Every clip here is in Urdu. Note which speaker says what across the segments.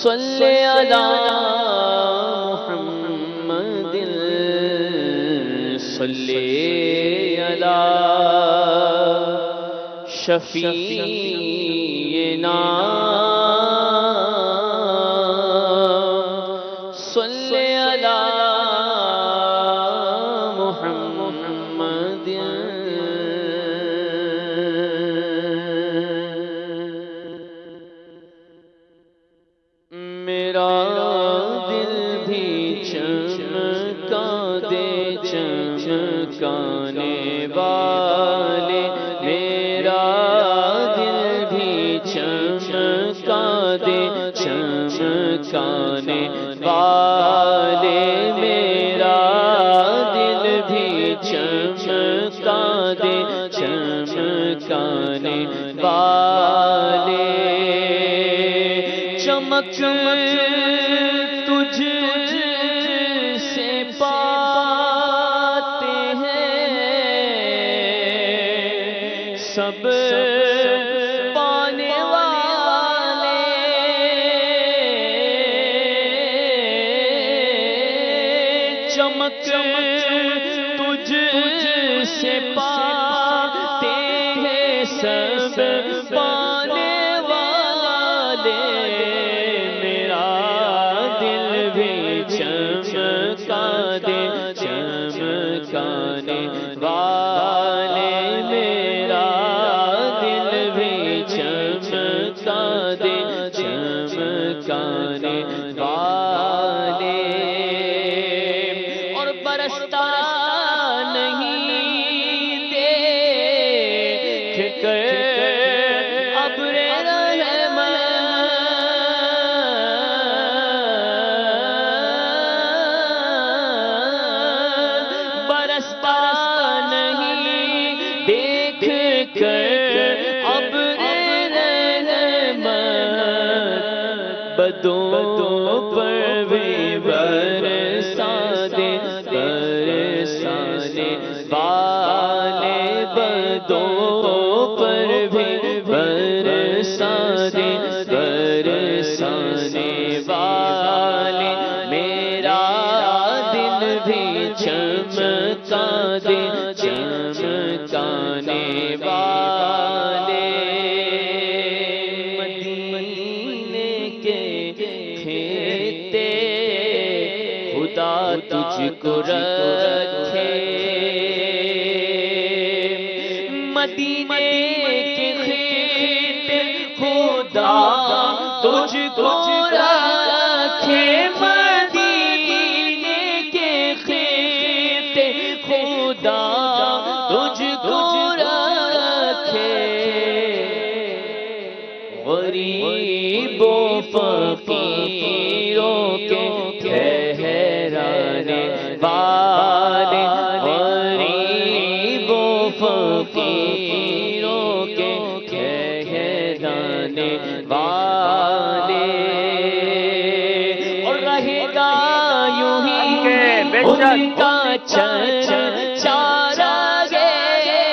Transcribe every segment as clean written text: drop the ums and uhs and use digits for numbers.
Speaker 1: صلی علی محمد صلی علی شفیعنا صلی علی محمد میرا دل بھی چمکا دے چمکانے والے، میرا دل بھی چمکا دے چمکانے والے، میرا دل بھی چمکا دے چمکانے والے، چمک تجھ سے پاتے ہیں سب پانے والے، چمک تجھ سے پاتے ہیں سب پانے والے، میرا دل بھی چمکا دے چمکانے والے، میرا دل بھی چمکا دے چمکانے والے، اور برستا نہیں دیکھ کر ابر برستا نہیں دیکھ کر ابر رحمت، بدوں پر بھی برسا دے برسانے والے، بدوں پر بھی برسا دے برسانے والے، میرا دل بھی چمکا دے چمکانے والے، مدینے کے کھیتے خدا تجھ کو رکھے، مدینے کے کھیتے خدا تجھ کو رکھے، مدینے کے کھیتے خدا تجھ کو رکھے، غریبوں فقیروں کے ٹھہرانے والے، غریبوں فقیروں کے ٹھہرانے والے، اور رہے گا یوں ہی ان کا چارہ رہے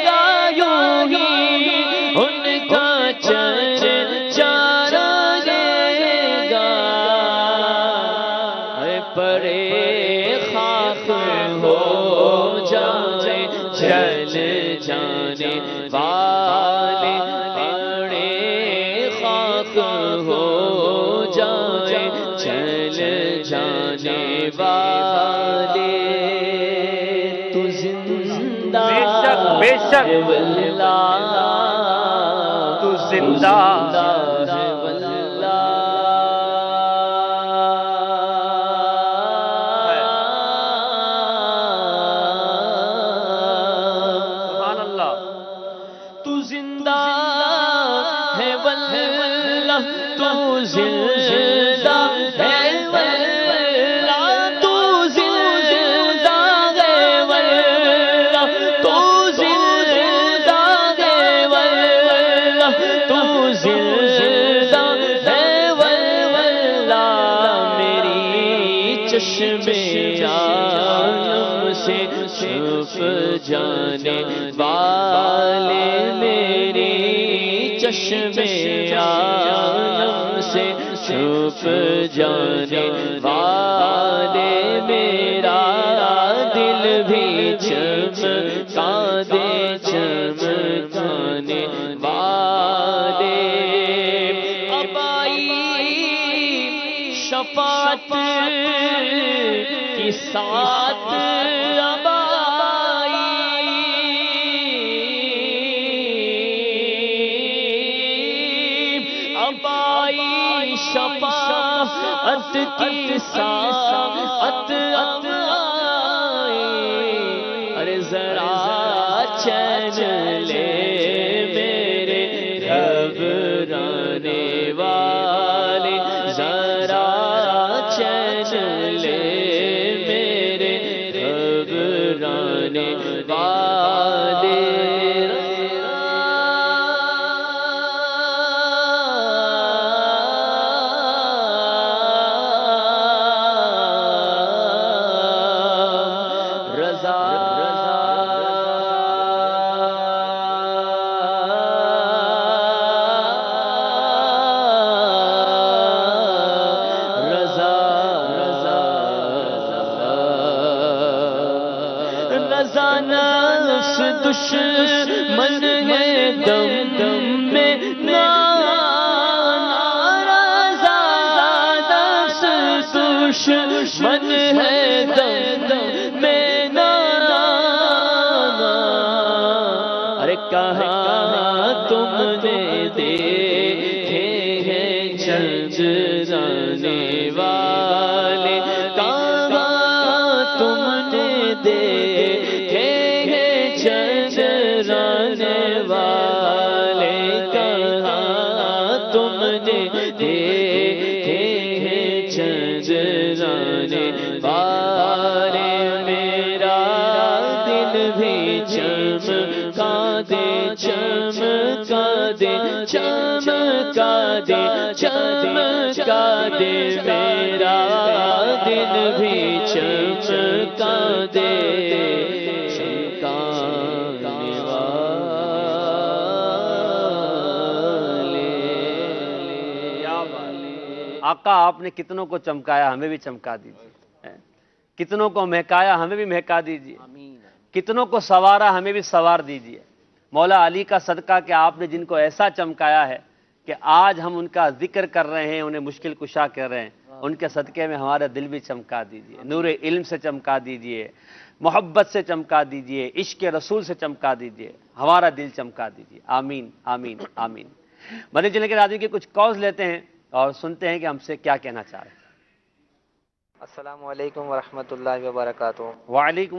Speaker 1: گا یوں ہی ان کا چارہ رہے گا، پڑے خاک ہو جائے جل جانے والے، پڑے خاک ہو جائے چل جانے والے، تو زندہ
Speaker 2: بے شک
Speaker 1: واللہ
Speaker 2: تو زندہ
Speaker 1: ہے واللہ،
Speaker 2: سبحان اللہ،
Speaker 1: تو زندہ ہے واللہ، تو زندہ ہے واللہ، تو زندہ ہے واللہ، تو زندہ ہے واللہ، تو زندہ ہے واللہ، میری چشم عالم سے چھپ جانے والے، میری چشم
Speaker 3: سے چھپ جانے والے میرا دل بھی چمکا دے چمکانے والے اب آئی شفاعت کی ساتھ اب آئی شفاعت کی ساتھ اب آئی ارے ذرا چین لے میرے گھبرانے والے ذرا چین لے میرے گھبرانے والے رضا نفس دشمن ہے دم دم میں رضا نفس دشمن ہے دم دم میں ارے کہاں تم نے دیکھے ہیں چندرانے والے کہاں تم نے دیکھے ہیں چندرانے والے کہاں تم نے دیکھے ہیں چندرانے والے میرا دل بھی چمکا دے چمکا دے چمکا دے چمکا دے میرا دل بھی چمکا دے چمکانے والے
Speaker 2: آقا آپ نے کتنوں کو چمکایا ہمیں بھی چمکا دیجیے کتنوں کو مہکایا ہمیں بھی مہکا دیجیے کتنوں کو سوارا ہمیں بھی سوار دیجیے مولا علی کا صدقہ کہ آپ نے جن کو ایسا چمکایا ہے کہ آج ہم ان کا ذکر کر رہے ہیں انہیں مشکل کشا کر رہے ہیں ان کے صدقے میں ہمارا دل بھی چمکا دیجیے نور علم سے چمکا دیجیے محبت سے چمکا دیجیے عشق رسول سے چمکا دیجیے ہمارا دل چمکا دیجیے آمین آمین آمین مدنی چینل کے ناظرین کے کچھ کالز لیتے ہیں اور سنتے ہیں کہ ہم سے کیا کہنا چاہ رہے ہیں
Speaker 1: السلام علیکم ورحمۃ اللہ وبرکاتہ
Speaker 2: وعلیکم